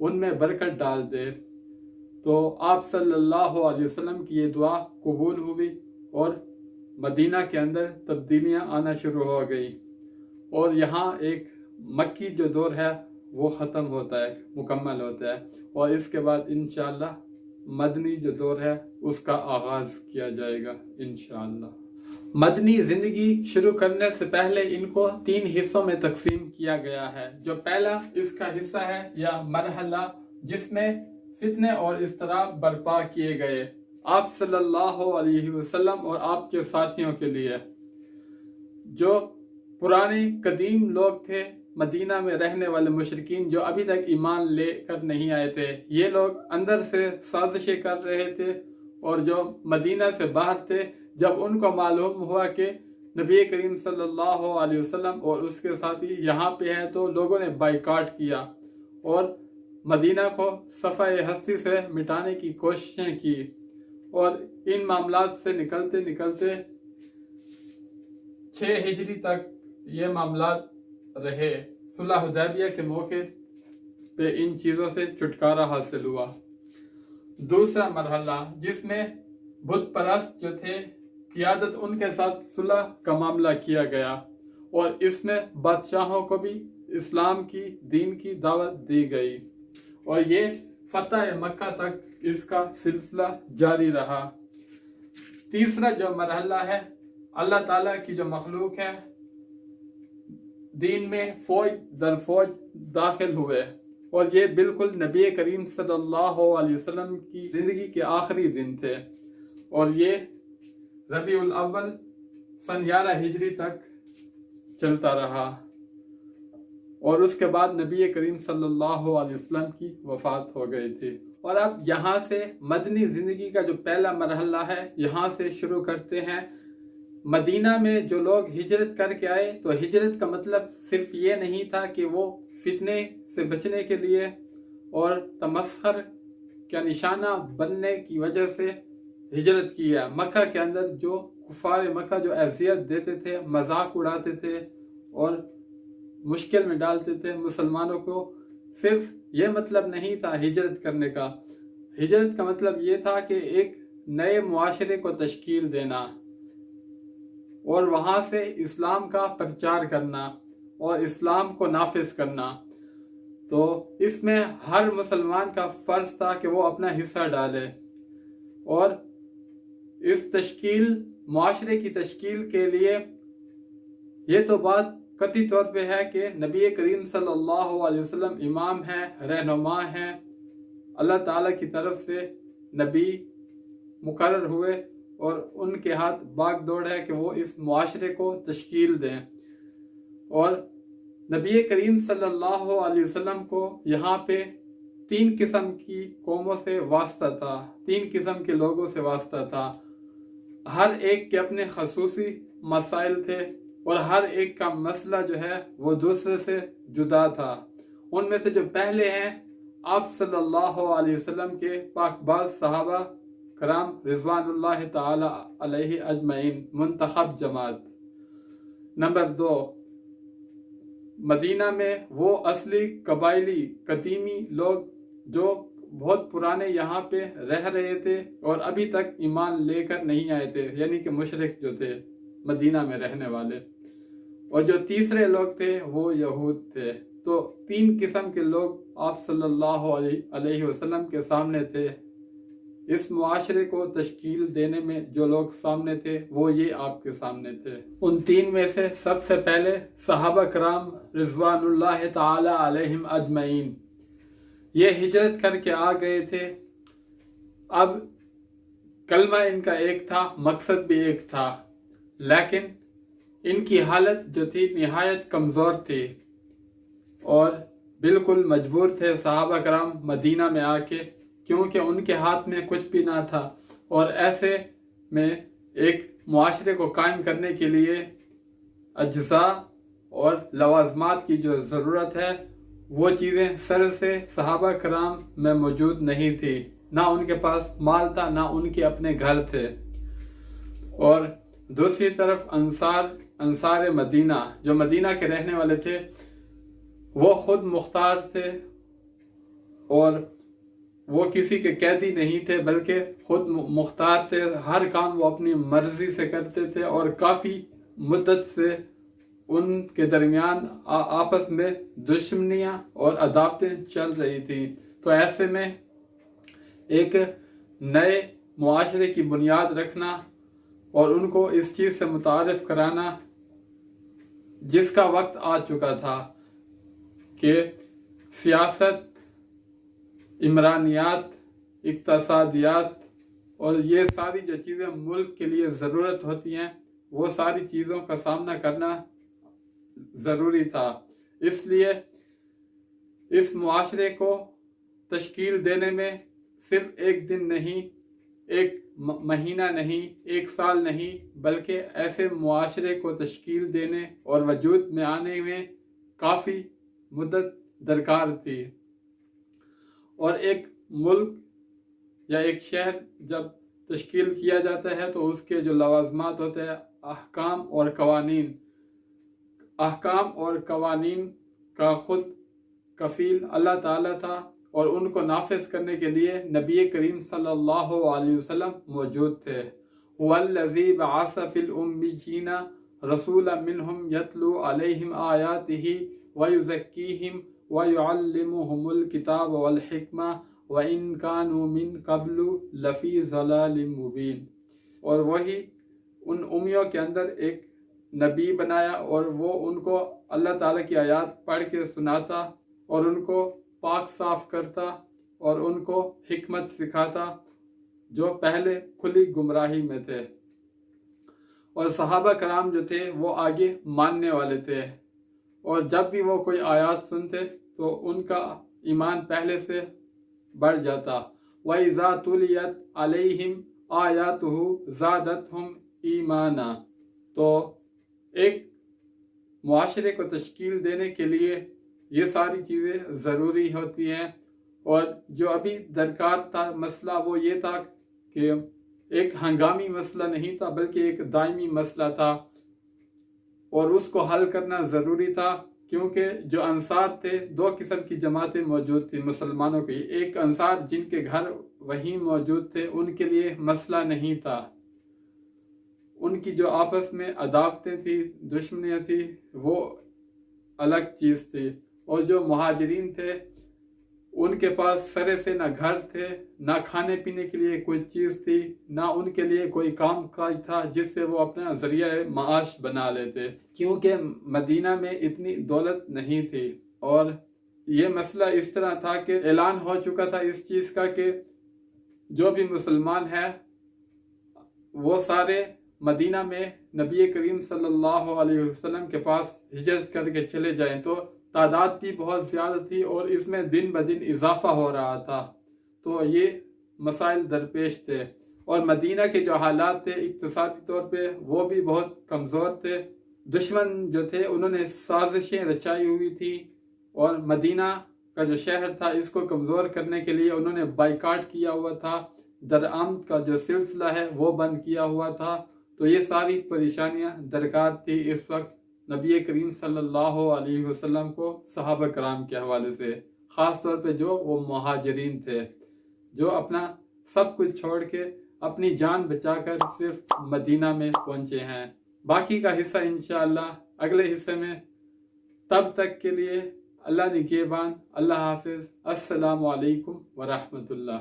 ان میں برکت ڈال دے۔ تو آپ صلی اللہ علیہ وسلم کی یہ دعا قبول ہوئی اور مدینہ کے اندر تبدیلیاں آنا شروع ہو گئی، اور یہاں ایک مکی جو دور ہے وہ ختم ہوتا ہے، مکمل ہوتا ہے، اور اس کے بعد انشاءاللہ مدنی جو دور ہے اس کا آغاز کیا جائے گا انشاءاللہ۔ مدنی زندگی شروع کرنے سے پہلے ان کو 3 حصوں میں تقسیم کیا گیا ہے۔ جو پہلا اس کا حصہ ہے یا مرحلہ، جس میں فتنے اور اضطراب برپا کیے گئے آپ صلی اللہ علیہ وسلم اور آپ کے ساتھیوں کے لیے۔ جو پرانے قدیم لوگ تھے مدینہ میں رہنے والے مشرکین، جو ابھی تک ایمان لے کر نہیں آئے تھے، یہ لوگ اندر سے سازشیں کر رہے تھے، اور جو مدینہ سے باہر تھے، جب ان کو معلوم ہوا کہ نبی کریم صلی اللہ علیہ وسلم اور اس کے ساتھی یہاں پہ ہیں، تو لوگوں نے بائیکاٹ کیا اور مدینہ کو صفحہ ہستی سے مٹانے کی کوششیں کی، اور ان معاملات سے نکلتے نکلتے 6 ہجری تک یہ معاملات رہے۔ صلح حدیبیہ کے موقع پہ ان چیزوں سے چھٹکارا حاصل ہوا۔ دوسرا مرحلہ، جس میں بت پرست جو تھے قیادت ان کے ساتھ صلح کا معاملہ کیا گیا، اور اس میں بادشاہوں کو بھی اسلام کی دین کی دعوت دی گئی، اور یہ فتح مکہ تک اس کا سلسلہ جاری رہا۔ تیسرا جو مرحلہ ہے، اللہ تعالیٰ کی جو مخلوق ہے دین میں فوج در فوج داخل ہوئے، اور یہ بالکل نبی کریم صلی اللہ علیہ وسلم کی زندگی کے آخری دن تھے، اور یہ ربیع الاول سن 11 ہجری تک چلتا رہا، اور اس کے بعد نبی کریم صلی اللہ علیہ وسلم کی وفات ہو گئی تھی۔ اور اب یہاں سے مدنی زندگی کا جو پہلا مرحلہ ہے، یہاں سے شروع کرتے ہیں۔ مدینہ میں جو لوگ ہجرت کر کے آئے، تو ہجرت کا مطلب صرف یہ نہیں تھا کہ وہ فتنے سے بچنے کے لیے اور تمسخر کا نشانہ بننے کی وجہ سے ہجرت کی ہے۔ مکہ کے اندر جو کفار مکہ جو اذیت دیتے تھے، مذاق اڑاتے تھے اور مشکل میں ڈالتے تھے مسلمانوں کو، صرف یہ مطلب نہیں تھا ہجرت کرنے کا۔ ہجرت کا مطلب یہ تھا کہ ایک نئے معاشرے کو تشکیل دینا، اور وہاں سے اسلام کا پرچار کرنا اور اسلام کو نافذ کرنا۔ تو اس میں ہر مسلمان کا فرض تھا کہ وہ اپنا حصہ ڈالے، اور اس معاشرے کی تشکیل کے لیے یہ تو بات قطعی طور پہ ہے کہ نبی کریم صلی اللہ علیہ وسلم امام ہیں، رہنما ہیں، اللہ تعالیٰ کی طرف سے نبی مقرر ہوئے، اور ان کے ہاتھ باغ دوڑ ہے کہ وہ اس معاشرے کو تشکیل دیں۔ اور نبی کریم صلی اللہ علیہ وسلم کو یہاں پہ 3 قسم کی قوموں سے واسطہ تھا، 3 قسم کے لوگوں سے واسطہ تھا۔ ہر ایک کے اپنے خصوصی مسائل تھے، اور ہر ایک کا مسئلہ جو ہے وہ دوسرے سے جدا تھا۔ ان میں سے جو پہلے ہیں، آپ صلی اللہ علیہ وسلم کے پاک باز صحابہ کرام رضوان اللہ تعالی علیہ اجمعین، منتخب جماعت۔ نمبر 2، مدینہ میں وہ اصلی قبائلی قدیمی لوگ جو بہت پرانے یہاں پہ رہ رہے تھے اور ابھی تک ایمان لے کر نہیں آئے تھے، یعنی کہ مشرک جو تھے مدینہ میں رہنے والے۔ اور جو تیسرے لوگ تھے وہ یہود تھے۔ تو 3 قسم کے لوگ آپ صلی اللہ علیہ وسلم کے سامنے تھے۔ اس معاشرے کو تشکیل دینے میں جو لوگ سامنے تھے وہ یہ آپ کے سامنے تھے۔ ان 3 میں سے سب سے پہلے صحابہ کرام رضوان اللہ تعالی علیہم اجمعین، یہ ہجرت کر کے آ گئے تھے۔ اب کلمہ ان کا ایک تھا، مقصد بھی ایک تھا، لیکن ان کی حالت جو تھی نہایت کمزور تھی، اور بالکل مجبور تھے صحابہ کرام مدینہ میں آ کے، کیونکہ ان کے ہاتھ میں کچھ بھی نہ تھا، اور ایسے میں ایک معاشرے کو قائم کرنے کے لیے اجزاء اور لوازمات کی جو ضرورت ہے وہ چیزیں سر سے صحابہ کرام میں موجود نہیں تھی، نہ ان کے پاس مال تھا، نہ ان کے اپنے گھر تھے۔ اور دوسری طرف انصار مدینہ جو مدینہ کے رہنے والے تھے، وہ خود مختار تھے، اور وہ کسی کے قیدی نہیں تھے بلکہ خود مختار تھے، ہر کام وہ اپنی مرضی سے کرتے تھے، اور کافی مدت سے ان کے درمیان آپس میں دشمنیاں اور عداوتیں چل رہی تھیں۔ تو ایسے میں ایک نئے معاشرے کی بنیاد رکھنا اور ان کو اس چیز سے متعارف کرانا جس کا وقت آ چکا تھا کہ سیاست، عمرانیات، اقتصادیات اور یہ ساری جو چیزیں ملک کے لیے ضرورت ہوتی ہیں وہ ساری چیزوں کا سامنا کرنا ضروری تھا۔ اس لیے اس معاشرے کو تشکیل دینے میں صرف ایک دن نہیں، ایک مہینہ نہیں، ایک سال نہیں، بلکہ ایسے معاشرے کو تشکیل دینے اور وجود میں آنے میں کافی مدت درکار تھی۔ اور ایک ملک یا ایک شہر جب تشکیل کیا جاتا ہے تو اس کے جو لوازمات ہوتے ہیں، احکام اور قوانین کا خود کفیل اللہ تعالیٰ تھا، اور ان کو نافذ کرنے کے لیے نبی کریم صلی اللہ علیہ وسلم موجود تھے۔ هُوَ الَّذِي بَعَثَ فِي الْأُمِّيِّينَ رَسُولًا مِّنْهُمْ يَتْلُو عَلَيْهِمْ آيَاتِهِ وَيُزَكِّيهِمْ وَيُعَلِّمُهُمُ الْكِتَابَ وَالْحِكْمَةَ وَإِن كَانُوا مِن قَبْلُ لَفِي ضَلَالٍ مُبِينٍ۔ اور وہی ان امیوں کے اندر ایک نبی بنایا، اور وہ ان کو اللہ تعالیٰ کی آیات پڑھ کے سناتا اور ان کو پاک صاف کرتا اور ان کو حکمت سکھاتا جو پہلے کھلی گمراہی میں تھے۔ اور صحابہ کرام جو تھے وہ آگے ماننے والے تھے، اور جب بھی وہ کوئی آیات سنتے تو ان کا ایمان پہلے سے بڑھ جاتا۔ وَإِذَا تُلِيَتْ عَلَيْهِمْ آيَاتُهُ زَادَتْهُمْ ایمانا۔ تو ایک معاشرے کو تشکیل دینے کے لیے یہ ساری چیزیں ضروری ہوتی ہیں، اور جو ابھی درکار تھا مسئلہ وہ یہ تھا کہ ایک ہنگامی مسئلہ نہیں تھا بلکہ ایک دائمی مسئلہ تھا، اور اس کو حل کرنا ضروری تھا، کیونکہ جو انصار تھے دو قسم کی جماعتیں موجود تھیں مسلمانوں کی۔ ایک انصار جن کے گھر وہیں موجود تھے، ان کے لیے مسئلہ نہیں تھا، ان کی جو آپس میں عداوتیں تھیں، دشمنیاں تھیں، وہ الگ چیز تھی۔ اور جو مہاجرین تھے ان کے پاس سرے سے نہ گھر تھے، نہ کھانے پینے کے لیے کوئی چیز تھی، نہ ان کے لیے کوئی کام کاج تھا جس سے وہ اپنا ذریعہ معاش بنا لیتے، کیونکہ مدینہ میں اتنی دولت نہیں تھی۔ اور یہ مسئلہ اس طرح تھا کہ اعلان ہو چکا تھا اس چیز کا کہ جو بھی مسلمان ہے وہ سارے مدینہ میں نبی کریم صلی اللہ علیہ وسلم کے پاس ہجرت کر کے چلے جائیں۔ تو تعداد بھی بہت زیادہ تھی اور اس میں دن بدن اضافہ ہو رہا تھا، تو یہ مسائل درپیش تھے۔ اور مدینہ کے جو حالات تھے اقتصادی طور پہ وہ بھی بہت کمزور تھے، دشمن جو تھے انہوں نے سازشیں رچائی ہوئی تھی، اور مدینہ کا جو شہر تھا اس کو کمزور کرنے کے لیے انہوں نے بائیکاٹ کیا ہوا تھا، درآمد کا جو سلسلہ ہے وہ بند کیا ہوا تھا۔ تو یہ ساری پریشانیاں درکار تھی اس وقت نبی کریم صلی اللہ علیہ وسلم کو صحابہ کرام کے حوالے سے، خاص طور پہ جو وہ مہاجرین تھے جو اپنا سب کچھ چھوڑ کے اپنی جان بچا کر صرف مدینہ میں پہنچے ہیں۔ باقی کا حصہ انشاءاللہ اگلے حصے میں، تب تک کے لیے اللہ نگہبان، اللہ حافظ، السلام علیکم ورحمۃ اللہ۔